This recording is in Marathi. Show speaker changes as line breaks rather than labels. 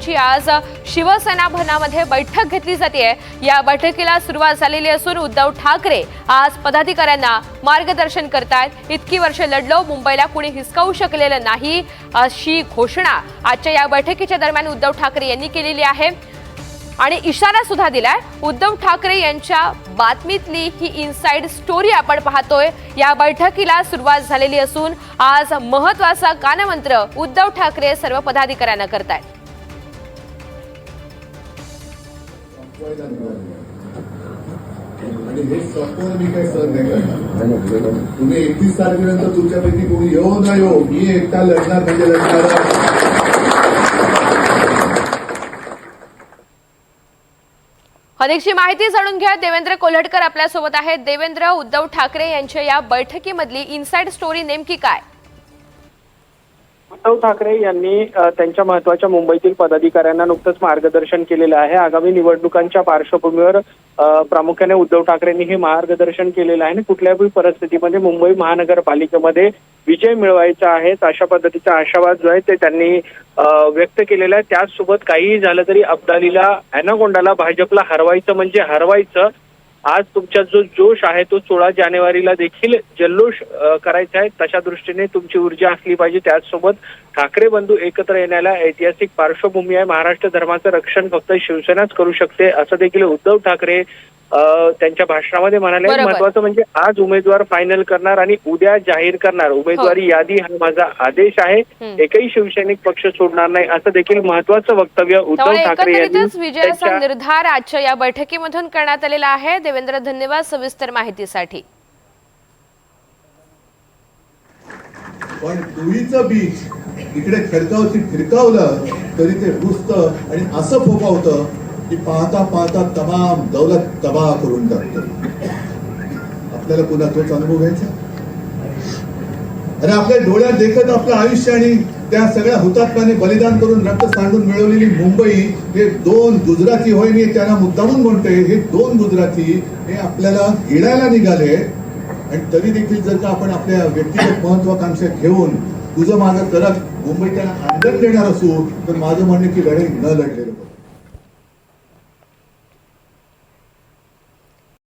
ची आज शिवसेना भवनामध्ये बैठक घेतली जाते। या बैठकीला सुरुवात झालेली असून उद्धव ठाकरे आज पदाधिकाऱ्यांना मार्गदर्शन करतात। इतकी वर्ष लढलो, मुंबईला कुणी हिसकावू शकलेलं नाही अशी घोषणा आजच्या या बैठकीच्या दरम्यान उद्धव ठाकरे यांनी केलेली आहे आणि इशारा सुद्धा दिलाय। उद्धव ठाकरे यांच्या बातमीतली ही इनसाइड स्टोरी आपण पाहतोय। या बैठकीला सुरुवात झालेली असून आज महत्त्वाचा कानमंत्र उद्धव ठाकरे सर्व पदाधिकाऱ्यांना करतायत।
आणि हे स्वप्न मी काही सहन नाही करणार। तुम्ही 31 तारखेनंतर तुमच्यापैकी कोणी येऊ न येऊ, मी एकटा लढणार म्हणजे लढणार।
अधिकची माहिती जाणून घ्या, देवेंद्र कोल्हटकर आपल्या सोबत आहेत। देवेंद्र, उद्धव ठाकरे यांच्या या बैठकीमधली इनसाइड स्टोरी नेमकी काय?
उद्धव ठाकरे यांनी त्यांच्या महत्त्वाच्या मुंबईतील पदाधिकाऱ्यांना नुकतंच मार्गदर्शन केलेलं आहे। आगामी निवडणुकांच्या पार्श्वभूमीवर प्रामुख्याने उद्धव ठाकरेंनी हे मार्गदर्शन केलेलं आहे आणि कुठल्याही परिस्थितीमध्ये मुंबई महानगरपालिकेमध्ये विजय मिळवायचा आहे अशा पद्धतीचा आशावाद जो आहे ते त्यांनी व्यक्त केलेला आहे। त्याचसोबत काहीही झालं तरी अब्दालीला, अॅनाकोंडाला, भाजपला हरवायचं म्हणजे हरवायचं। आज तुमचा जो जोश आहे तो 16 जानेवारीला देखील जल्लोष करायचा आहे, तशा दृष्टीने तुमची ऊर्जा असली पाहिजे। त्याचसोबत ठाकरे बंधू एकत्र येण्याला ऐतिहासिक पार्श्वभूमी आहे। महाराष्ट्र धर्माचं रक्षण फक्त शिवसेनाच करू शकते असं देखील उद्धव ठाकरे त्यांच्या भाषणामध्ये म्हणाले। महत्वाचं म्हणजे आज उमेदवार फायनल करणार आणि उद्या जाहीर करणार। उमेदवारी यादी हा माझा आदेश आहे, एकही शिवसैनिक पक्ष सोडणार नाही असं देखील महत्वाचं वक्तव्य उद्धव ठाकरे यांनी
विजयाचा निर्धार आजच्या या बैठकीमधून करण्यात आलेला आहे। देवेंद्र, धन्यवाद सविस्तर माहितीसाठी।
पण तुळीचं बीज इकडे खडकावती फिरकावलं तरी ते रुजतं आणि असं फोकावतं की पाहता पाहता तमाम दौलत तबाह करून टाकतो। आपल्याला पुन्हा तोच अनुभव घ्यायचा आणि आपल्या डोळ्यात देखत आपलं आयुष्य आणि त्या सगळ्या हुतात्म्याने बलिदान करून रक्त सांडून मिळवलेली मुंबई हे 2 गुजराती होय, मी त्यांना मुद्दामून म्हणतोय, हे 2 गुजराती हे आपल्याला गिळायला निघाले। आणि तरी देखील जर का आपण आपल्या व्यक्तिगत महत्वाकांक्षा घेऊन तुझं माझं करत मुंबई त्यांना आंदोलन देणार असू तर माझं म्हणणं की लढाई न लढलेलं